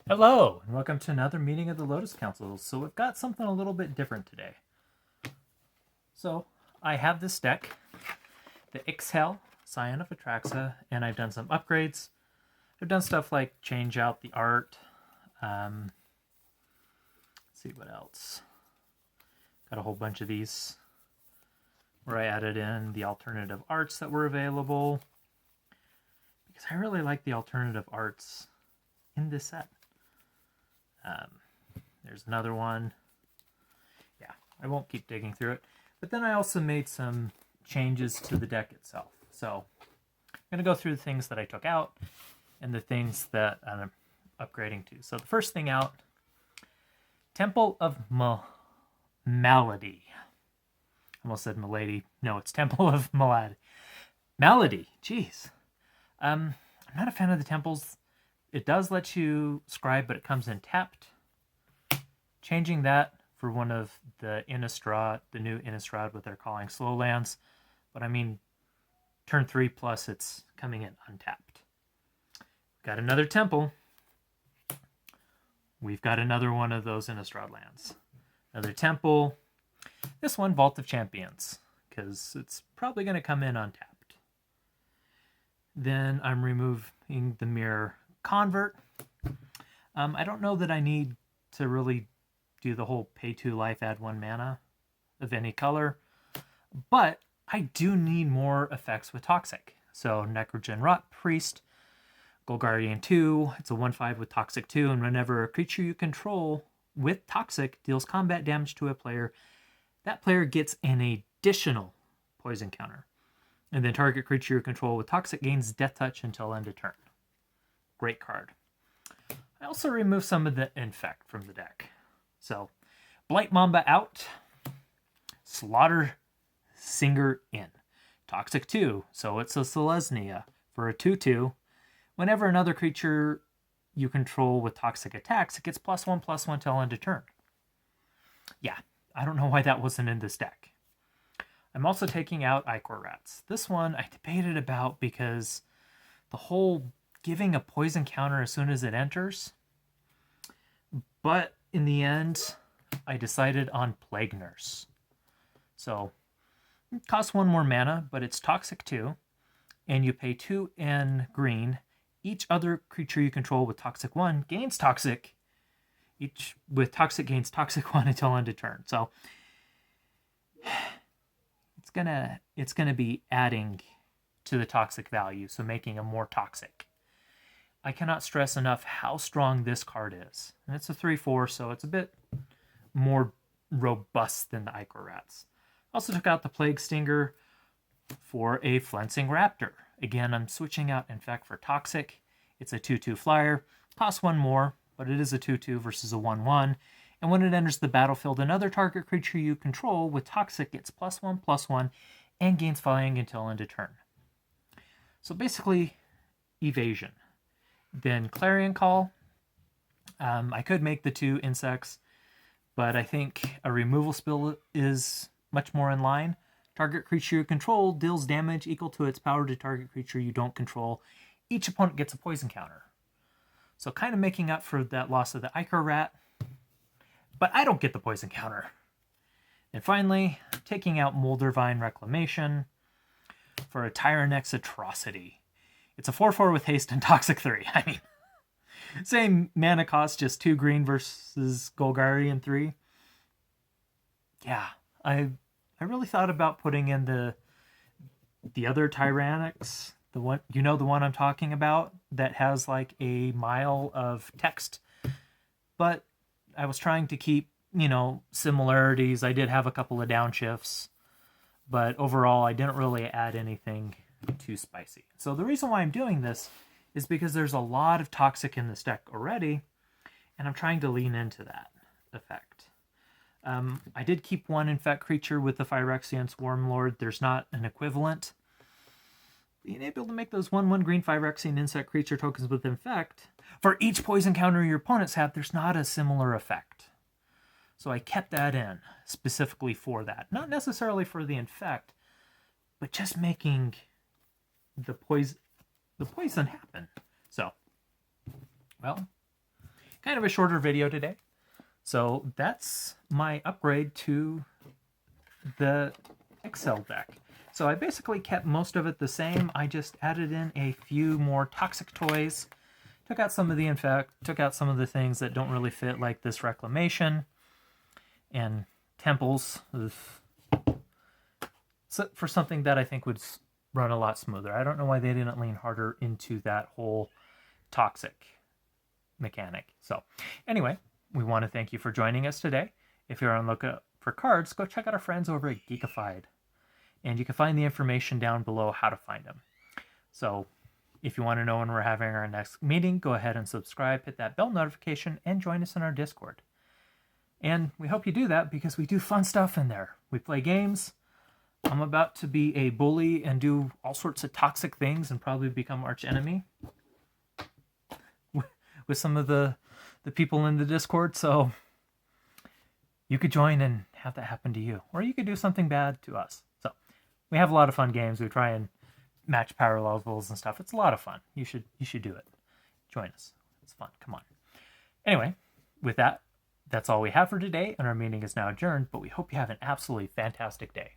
Hello, and welcome to another meeting of the Lotus Council. So we've got something a little bit different today. So I have this deck, the Ixhel, Scion of Phyrexia, and I've done some upgrades. I've done stuff like change out the art. Let's see what else. Got a whole bunch of these where I added in the alternative arts that were available because I really like the alternative arts in this set. There's another one. Yeah, I won't keep digging through it. But then I also made some changes to the deck itself. So I'm going to go through the things that I took out and the things that I'm upgrading to. So the first thing out, Temple of Malady. I almost said Milady. No, it's Temple of Malady. Jeez. I'm not a fan of the temples. It does let you scribe, but it comes in tapped. Changing that for one of the Innistrad, the new Innistrad, what they're calling slow lands. But I mean, turn 3 plus, it's coming in untapped. Got another temple. We've got another one of those Innistrad lands. Another temple. This one, Vault of Champions, because it's probably going to come in untapped. Then I'm removing the Mirror Convert. I don't know that I need to really do the whole pay 2 life, add 1 mana of any color, but I do need more effects with Toxic. So Necrogen Rot Priest, Golgarian 2, it's a 1/5 with Toxic 2, and whenever a creature you control with Toxic deals combat damage to a player, that player gets an additional poison counter. And then target creature you control with Toxic gains Death Touch until end of turn. Great card. I also removed some of the Infect from the deck. So, Blight Mamba out, Slaughter Singer in. Toxic 2, so it's a Selesnya for a 2/2. Whenever another creature you control with Toxic attacks, it gets +1/+1 till end of turn. Yeah, I don't know why that wasn't in this deck. I'm also taking out Ichor Rats. This one I debated about because the whole giving a poison counter as soon as it enters, but in the end, I decided on Plague Nurse. So, it costs 1 more mana, but it's Toxic 2, and you pay 2 in green. Each other creature you control with Toxic 1 gains Toxic. Each with Toxic gains Toxic 1 until end of turn. So, it's gonna be adding to the Toxic value, so making them more toxic. I cannot stress enough how strong this card is. And it's a 3/4, so it's a bit more robust than the Ichor Rats. Also took out the Plague Stinger for a Flensing Raptor. Again, I'm switching out Infect for Toxic. It's a 2/2 flyer. Costs 1 more, but it is a 2/2 versus a 1/1. And when it enters the battlefield, another target creature you control with Toxic gets +1/+1 and gains flying until end of turn. So basically, evasion. Then Clarion Call. I could make the 2 insects, but I think a removal spell is much more in line. Target creature you control deals damage equal to its power to target creature you don't control. Each opponent gets a poison counter. So kind of making up for that loss of the Ichor Rat, but I don't get the poison counter. And finally, taking out Moldervine Reclamation for a Tyrannex Atrocity. It's a 4/4 with haste and Toxic 3. I mean, same mana cost, just 2 green versus Golgarian 3. Yeah, I really thought about putting in the other Tyrannex, the one, you know, the one I'm talking about that has like a mile of text, but I was trying to keep, similarities. I did have a couple of downshifts, but overall I didn't really add anything too spicy. So the reason why I'm doing this is because there's a lot of Toxic in this deck already, and I'm trying to lean into that effect. I did keep 1 Infect creature with the Phyrexian Swarmlord. There's not an equivalent. Being able to make those 1/1 green Phyrexian insect creature tokens with Infect, for each poison counter your opponents have, there's not a similar effect. So I kept that in specifically for that. Not necessarily for the Infect, but just making the poison happen. So, well, kind of a shorter video today. So that's my upgrade to the Ixhel deck. So I basically kept most of it the same. I just added in a few more toxic toys. Took out some of the infect, took out some of the things that don't really fit, like this reclamation and temples. So for something that I think would run a lot smoother. I don't know why they didn't lean harder into that whole toxic mechanic. So anyway, we want to thank you for joining us today. If you're on lookout for cards, go check out our friends over at Geekified. And you can find the information down below how to find them. So if you want to know when we're having our next meeting, go ahead and subscribe, hit that bell notification, and join us in our Discord. And we hope you do that because we do fun stuff in there. We play games. I'm about to be a bully and do all sorts of toxic things and probably become arch enemy with some of the people in the Discord. So you could join and have that happen to you. Or you could do something bad to us. So we have a lot of fun games. We try and match power levels and stuff. It's a lot of fun. You should do it. Join us. It's fun. Come on. Anyway, with that, that's all we have for today, and our meeting is now adjourned, but we hope you have an absolutely fantastic day.